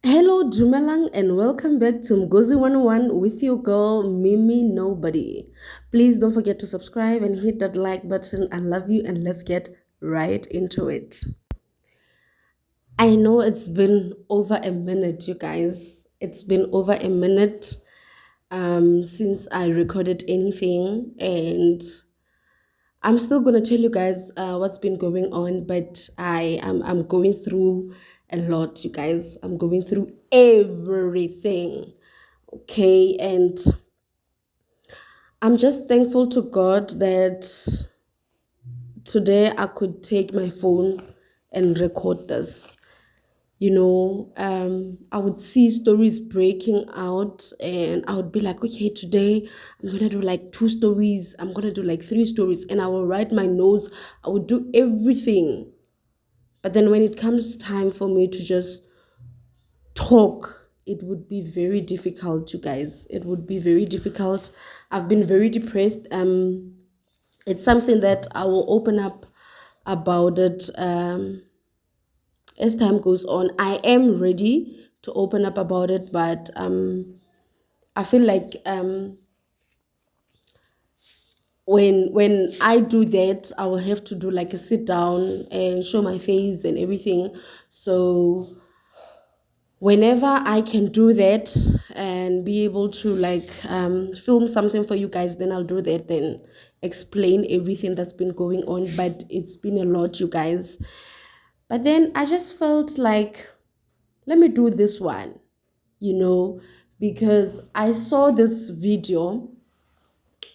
Hello, Dumelang, and welcome back to Mgozi 101 with your girl, Mimi Nobody. Please don't forget to subscribe and hit that like button. I love you, and let's get right into it. I know it's been over a minute, you guys. It's been over a minute since I recorded anything, and I'm still gonna tell you guys what's been going on, but I'm going through a lot, you guys. I'm going through everything. Okay, and I'm just thankful to God that today I could take my phone and record this. I would see stories breaking out, and I would be like, okay, today I'm gonna do like 2 stories, I'm gonna do like 3 stories, and I will write my notes, I would do everything. But then when it comes time for me to just talk, it would be very difficult, you guys. It would be very difficult. I've been very depressed. It's something that I will open up about it as time goes on. I am ready to open up about it, but I feel like when I do that, I will have to do like a sit down and show my face and everything. So whenever I can do that and be able to like film something for you guys, then I'll do that, then explain everything that's been going on. But it's been a lot, you guys. But then I just felt like, let me do this one, because I saw this video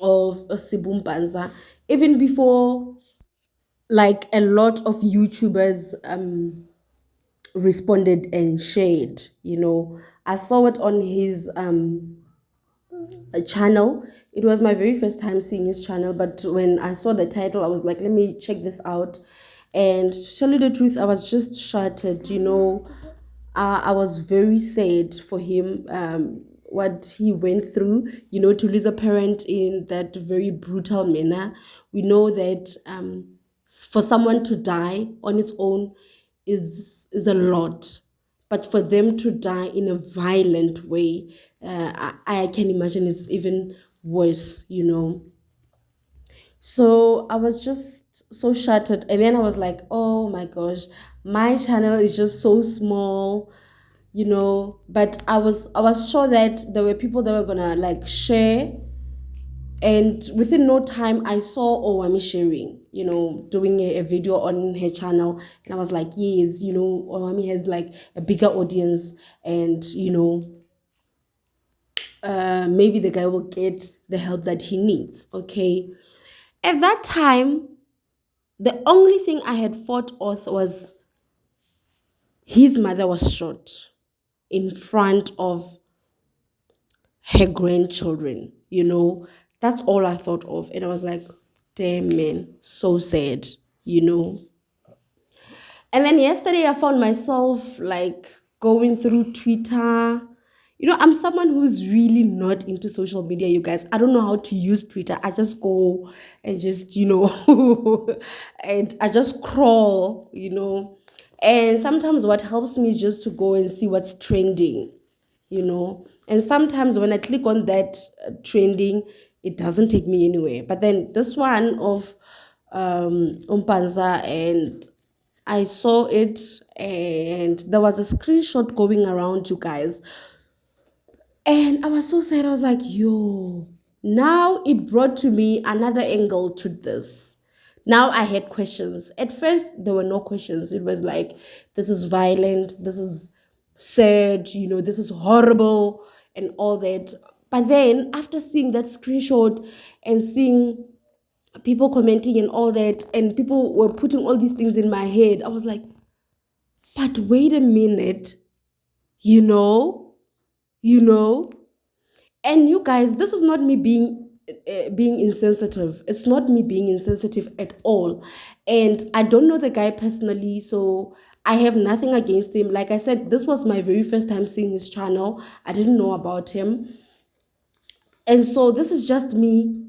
of a Sibu even before like a lot of YouTubers responded and shared. I saw it on his channel. It was my very first time seeing his channel, but when I saw the title, I was like, let me check this out. And to tell you the truth, I was just shattered. I was very sad for him, what he went through, to lose a parent in that very brutal manner. We know that for someone to die on its own is a lot, but for them to die in a violent way, I can imagine it's even worse. So I was just so shattered. And then I was like, oh my gosh, my channel is just so small, but I was sure that there were people that were gonna like share. And within no time, I saw Owami sharing, doing a video on her channel. And I was like, yes, Owami has like a bigger audience, and, maybe the guy will get the help that he needs. Okay. At that time, the only thing I had thought of was his mother was shot in front of her grandchildren. That's all I thought of. And I was like, damn, man, so sad, you know. And then yesterday I found myself like going through Twitter. I'm someone who's really not into social media, you guys. I don't know how to use Twitter. I just go and just, and I just crawl. And sometimes what helps me is just to go and see what's trending. And sometimes when I click on that trending, it doesn't take me anywhere. But then this one of Umpanza, and I saw it, and there was a screenshot going around, you guys. And I was so sad. I was like, yo, now it brought to me another angle to this. Now I had questions. At first, there were no questions. It was like, this is violent, this is sad, this is horrible, and all that. But then, after seeing that screenshot and seeing people commenting and all that, and people were putting all these things in my head, I was like, but wait a minute, you know, you know. And you guys, this is not me being insensitive. It's not me being insensitive at all. And I don't know the guy personally, so I have nothing against him. Like I said, this was my very first time seeing his channel. I didn't know about him. And so this is just me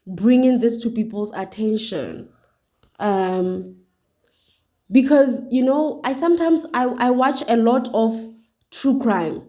bringing this to people's attention. Because I sometimes I watch a lot of true crime,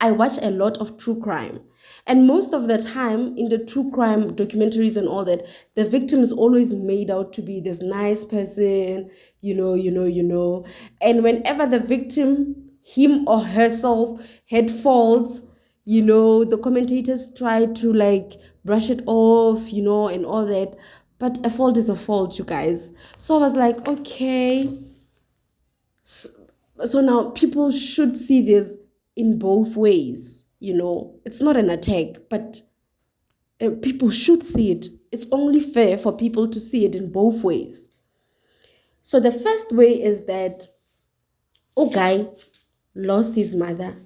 I watch a lot of true crime. And most of the time in the true crime documentaries and all that, the victim is always made out to be this nice person, And whenever the victim, him or herself, had faults, the commentators try to like brush it off, and all that. But a fault is a fault, you guys. So I was like, okay, so now people should see this in both ways. It's not an attack, but people should see it. It's only fair for people to see it in both ways. So the first way is that guy lost his mother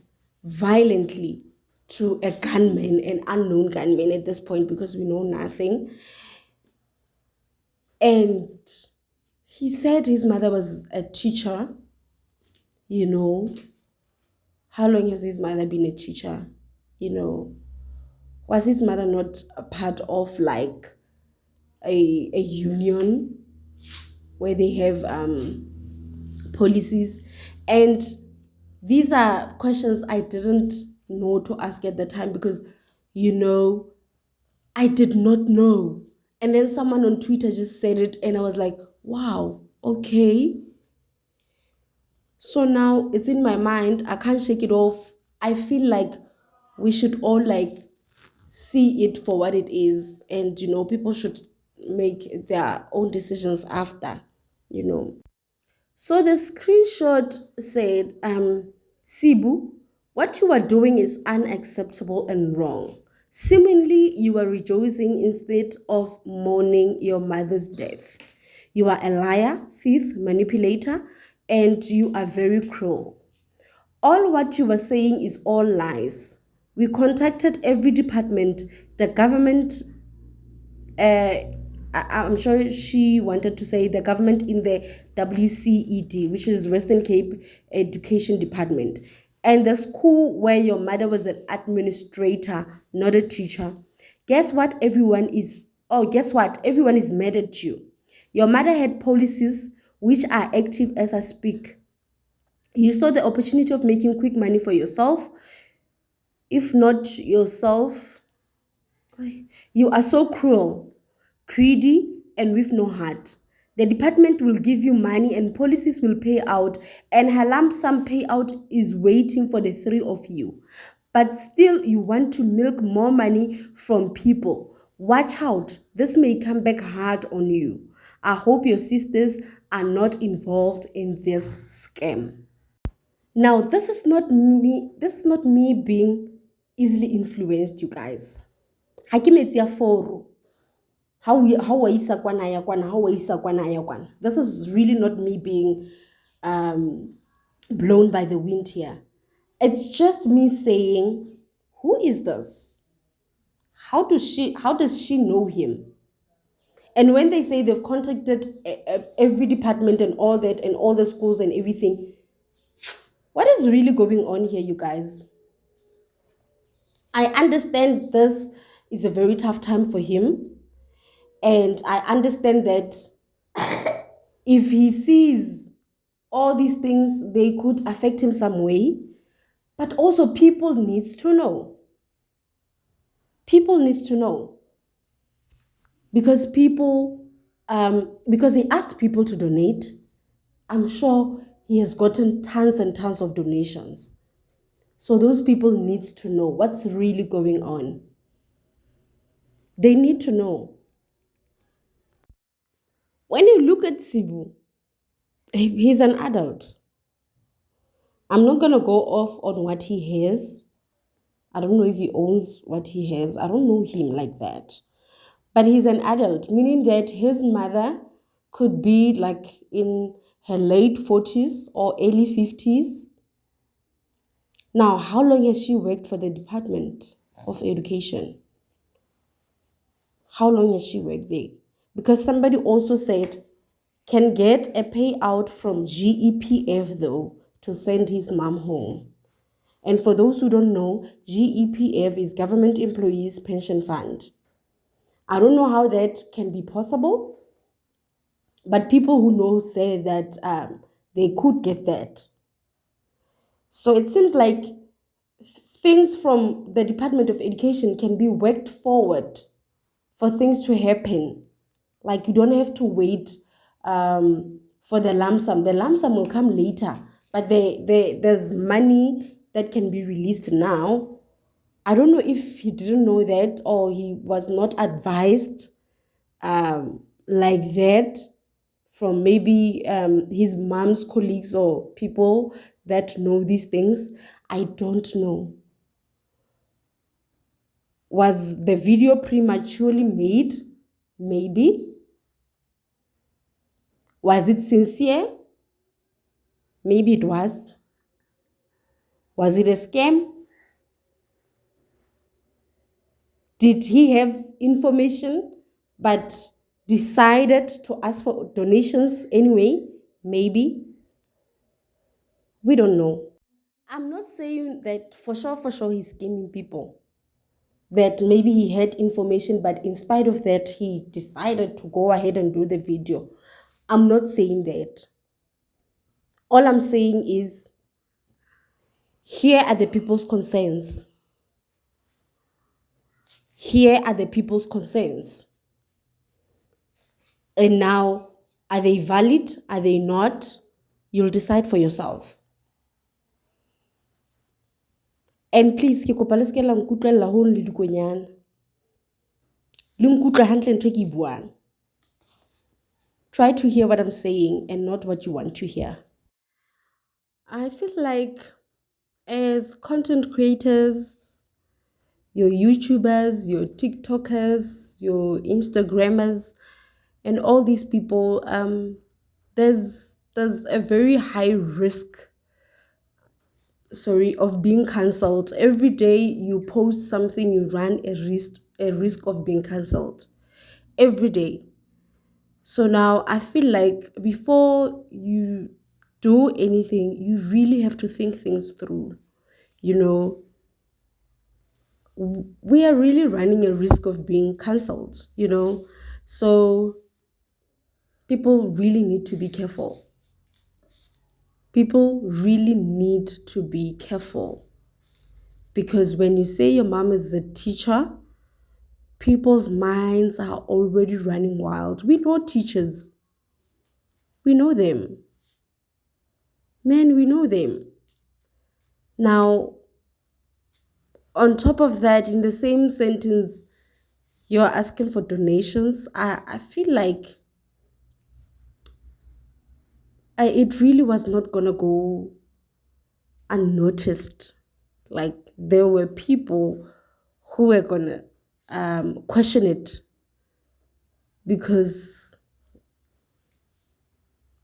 violently to a gunman, an unknown gunman at this point, because we know nothing. And he said his mother was a teacher. How long has his mother been a teacher? Was his mother not a part of like a union where they have policies? And these are questions I didn't know to ask at the time, because I did not know. And then someone on Twitter just said it, and I was like, wow, okay. So now it's in my mind. I can't shake it off. I feel like we should all like see it for what it is, and people should make their own decisions after. So the screenshot said, Sibu, what you are doing is unacceptable and wrong. Seemingly, you are rejoicing instead of mourning your mother's death. You are a liar, thief, manipulator, and you are very cruel. All what you were saying is all lies. We contacted every department, the government, I'm sure she wanted to say the government in the WCED, which is Western Cape Education Department, and the school where your mother was an administrator, not a teacher. Guess what? Everyone is mad at you. Your mother had policies which are active as I speak. You saw the opportunity of making quick money for yourself. If not yourself, you are so cruel, greedy, and with no heart. The department will give you money and policies will pay out, and her lump sum payout is waiting for the three of you. But still, you want to milk more money from people. Watch out, this may come back hard on you. I hope your sisters are not involved in this scam. Now, this is not me being easily influenced, you guys. Ha ke metsi ya foro. How wa isa kwana ya kwana, how wa isa kwana ya kwana. This is really not me being blown by the wind here. It's just me saying, who is this? How does she know him? And when they say they've contacted every department and all that, and all the schools and everything, what is really going on here, you guys? I understand this is a very tough time for him. And I understand that if he sees all these things, they could affect him some way. But also people needs to know. People needs to know. Because because he asked people to donate, I'm sure he has gotten tons and tons of donations. So those people needs to know what's really going on. They need to know. When you look at Sibu, he's an adult. I'm not going to go off on what he has. I don't know if he owns what he has. I don't know him like that. But he's an adult, meaning that his mother could be like in her late 40s or early 50s. Now, how long has she worked for the Department of Education? How long has she worked there? Because somebody also said, can get a payout from GEPF though to send his mom home. And for those who don't know, GEPF is Government Employees Pension Fund. I don't know how that can be possible, but people who know say that they could get that. So it seems like things from the Department of Education can be worked forward for things to happen. Like you don't have to wait for the lump sum. The lump sum will come later, but there's money that can be released now. I don't know if he didn't know that or he was not advised like that from maybe his mom's colleagues or people that know these things. I don't know. Was the video prematurely made? Maybe. Was it sincere? Maybe it was. Was it a scam? Did he have information but decided to ask for donations anyway? Maybe. We don't know. I'm not saying that for sure he's scamming people. That maybe he had information, but in spite of that, he decided to go ahead and do the video. I'm not saying that. All I'm saying is, here are the people's concerns. Here are the people's concerns. And now, are they valid? Are they not? You'll decide for yourself. And please, ke kopa le ske la nkutlwela ho le dikonyana. Le nkutlwe hantle ntho ke buang. Try to hear what I'm saying and not what you want to hear. I feel like as content creators, your YouTubers, your TikTokers, your Instagrammers, and all these people, there's a very high risk, of being cancelled. Every day you post something, you run a risk of being cancelled. Every day. So now I feel like before you do anything, you really have to think things through. We are really running a risk of being cancelled, So people really need to be careful. People really need to be careful. Because when you say your mom is a teacher, people's minds are already running wild. We know teachers. We know them. Man, we know them. Now, on top of that, in the same sentence, you're asking for donations. I feel like it really was not going to go unnoticed. Like there were people who were going to question it, because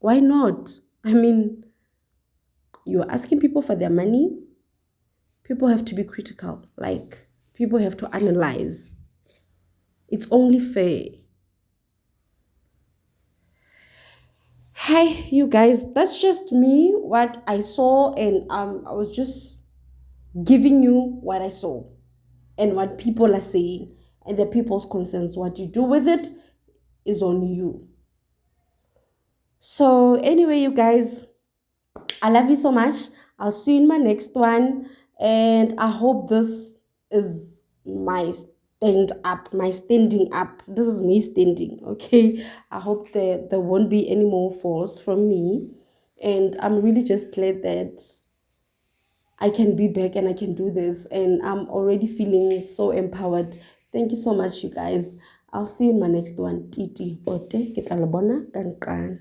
why not? I mean, you're asking people for their money. People have to be critical. Like people have to analyze. It's only fair. Hi, you guys. That's just me, what I saw, and I was just giving you what I saw and what people are saying and the people's concerns. What you do with it is on you. So anyway, you guys, I love you so much. I'll see you in my next one, and I hope this is my standing up. This is me standing, okay? I hope there won't be any more falls from me, and I'm really just glad that I can be back and I can do this, and I'm already feeling so empowered. Thank you so much, you guys. I'll see you in my next one. Titi, bote, ke tla le bona ka nqane.